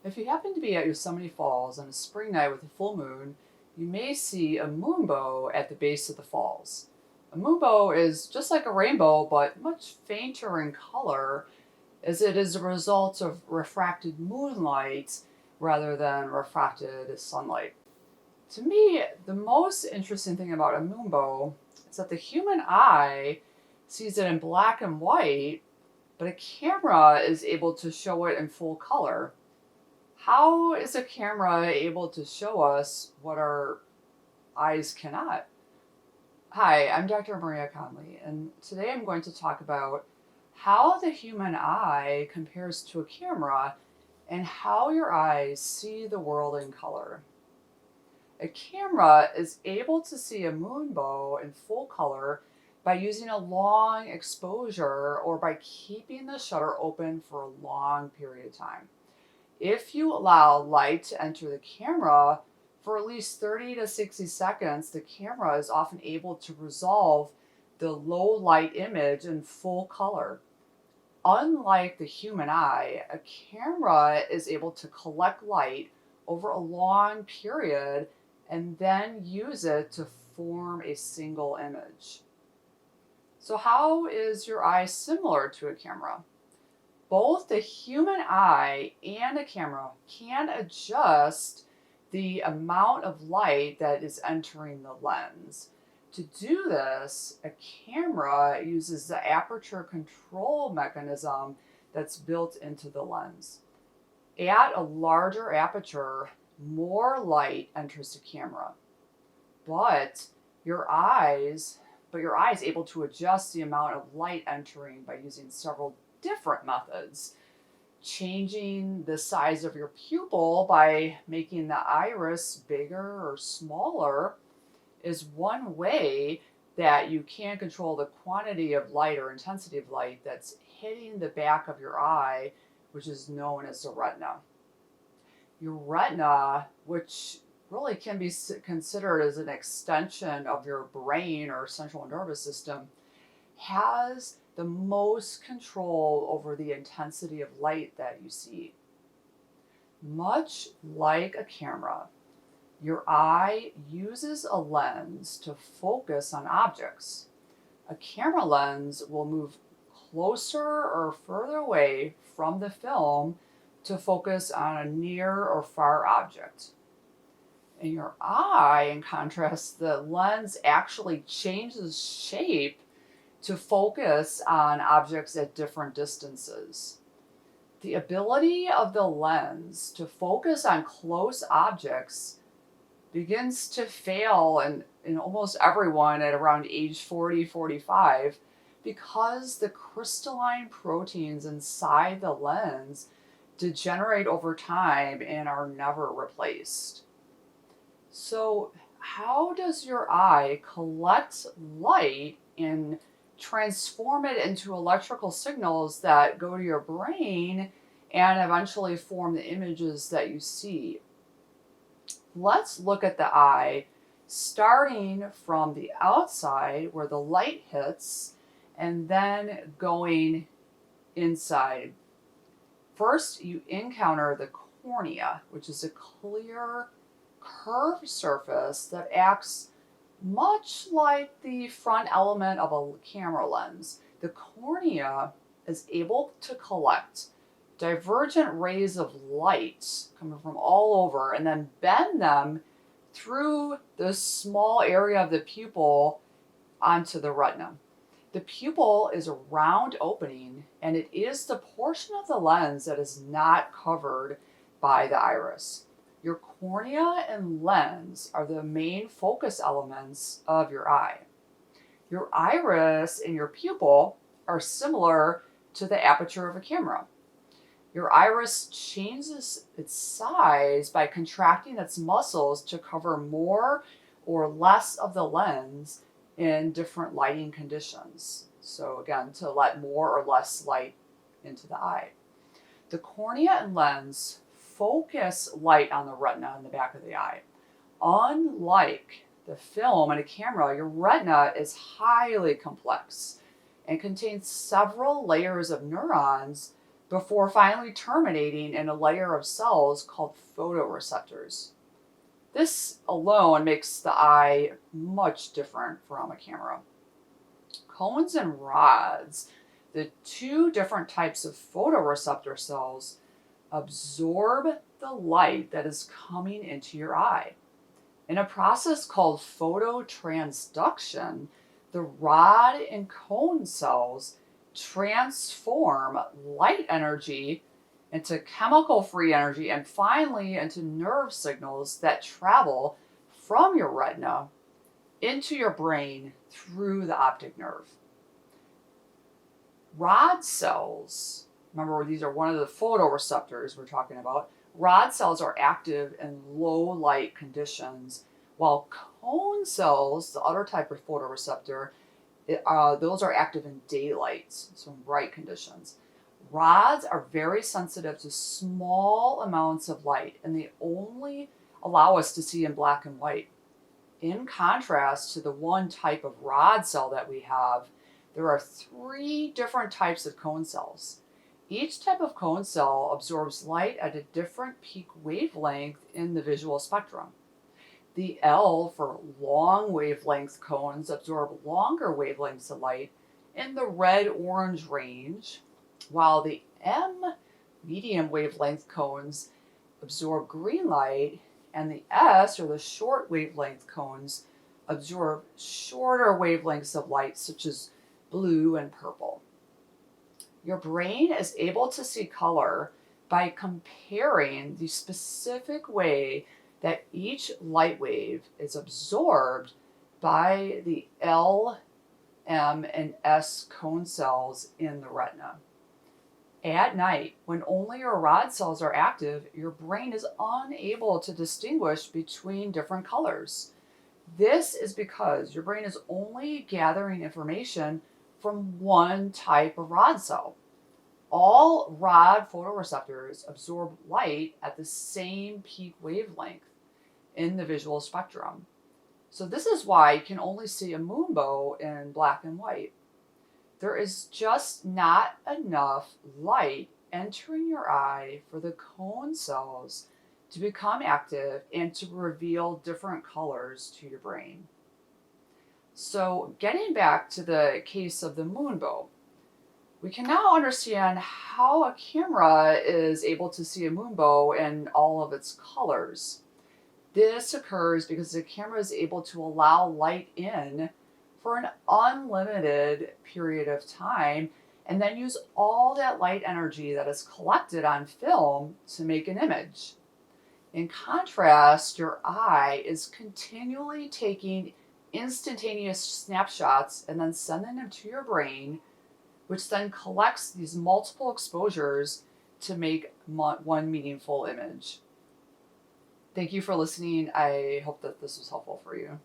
If you happen to be at Yosemite Falls on a spring night with a full moon, you may see a moonbow at the base of the falls. A moonbow is just like a rainbow, but much fainter in color, as it is a result of refracted moonlight rather than refracted sunlight. To me, the most interesting thing about a moonbow is that the human eye sees it in black and white, but a camera is able to show it in full color. How is a camera able to show us what our eyes cannot? Hi, I'm Dr. Maria Conley, and today I'm going to talk about how the human eye compares to a camera and how your eyes see the world in color. A camera is able to see a moonbow in full color by using a long exposure or by keeping the shutter open for a long period of time. If you allow light to enter the camera for at least 30 to 60 seconds, the camera is often able to resolve the low light image in full color. Unlike the human eye, a camera is able to collect light over a long period and then use it to form a single image. So how is your eye similar to a camera? Both the human eye and a camera can adjust the amount of light that is entering the lens. To do this, a camera uses the aperture control mechanism that's built into the lens. At a larger aperture, more light enters the camera, but your eyes able to adjust the amount of light entering by using several different methods. Changing the size of your pupil by making the iris bigger or smaller is one way that you can control the quantity of light or intensity of light that's hitting the back of your eye, which is known as the retina. Your retina, which really can be considered as an extension of your brain or central nervous system, has the most control over the intensity of light that you see. Much like a camera, your eye uses a lens to focus on objects. A camera lens will move closer or further away from the film to focus on a near or far object. In your eye, in contrast, the lens actually changes shape to focus on objects at different distances. The ability of the lens to focus on close objects begins to fail in almost everyone at around age 40, 45, because the crystalline proteins inside the lens degenerate over time and are never replaced. So, how does your eye collect light and transform it into electrical signals that go to your brain and eventually form the images that you see? Let's look at the eye, starting from the outside where the light hits and then going inside. First, you encounter the cornea, which is a clear, curved surface that acts much like the front element of a camera lens. The cornea is able to collect divergent rays of light coming from all over and then bend them through the small area of the pupil onto the retina. The pupil is a round opening, and it is the portion of the lens that is not covered by the iris. Your cornea and lens are the main focus elements of your eye. Your iris and your pupil are similar to the aperture of a camera. Your iris changes its size by contracting its muscles to cover more or less of the lens in different lighting conditions. So again, to let more or less light into the eye. The cornea and lens focus light on the retina in the back of the eye. Unlike the film in a camera, your retina is highly complex and contains several layers of neurons before finally terminating in a layer of cells called photoreceptors. This alone makes the eye much different from a camera. Cones and rods, the two different types of photoreceptor cells, absorb the light that is coming into your eye. In a process called phototransduction, the rod and cone cells transform light energy into chemical free energy and finally into nerve signals that travel from your retina into your brain through the optic nerve. Rod cells, remember these are one of the photoreceptors we're talking about. Rod cells are active in low light conditions, while cone cells, the other type of photoreceptor, those are active in daylight, so in bright conditions. Rods are very sensitive to small amounts of light, and they only allow us to see in black and white. In contrast to the one type of rod cell that we have, there are 3 different types of cone cells. Each type of cone cell absorbs light at a different peak wavelength in the visual spectrum. The L for long wavelength cones absorb longer wavelengths of light in the red-orange range, while the M medium wavelength cones absorb green light, and the S, or the short wavelength cones, absorb shorter wavelengths of light, such as blue and purple. Your brain is able to see color by comparing the specific way that each light wave is absorbed by the L, M, and S cone cells in the retina. At night, when only your rod cells are active, your brain is unable to distinguish between different colors. This is because your brain is only gathering information from one type of rod cell. All rod photoreceptors absorb light at the same peak wavelength in the visual spectrum. So this is why you can only see a moonbow in black and white. There is just not enough light entering your eye for the cone cells to become active and to reveal different colors to your brain. So getting back to the case of the moonbow, we can now understand how a camera is able to see a moonbow in all of its colors. This occurs because the camera is able to allow light in for an unlimited period of time and then use all that light energy that is collected on film to make an image. In contrast, your eye is continually taking instantaneous snapshots and then sending them to your brain, which then collects these multiple exposures to make one meaningful image. Thank you for listening. I hope that this was helpful for you.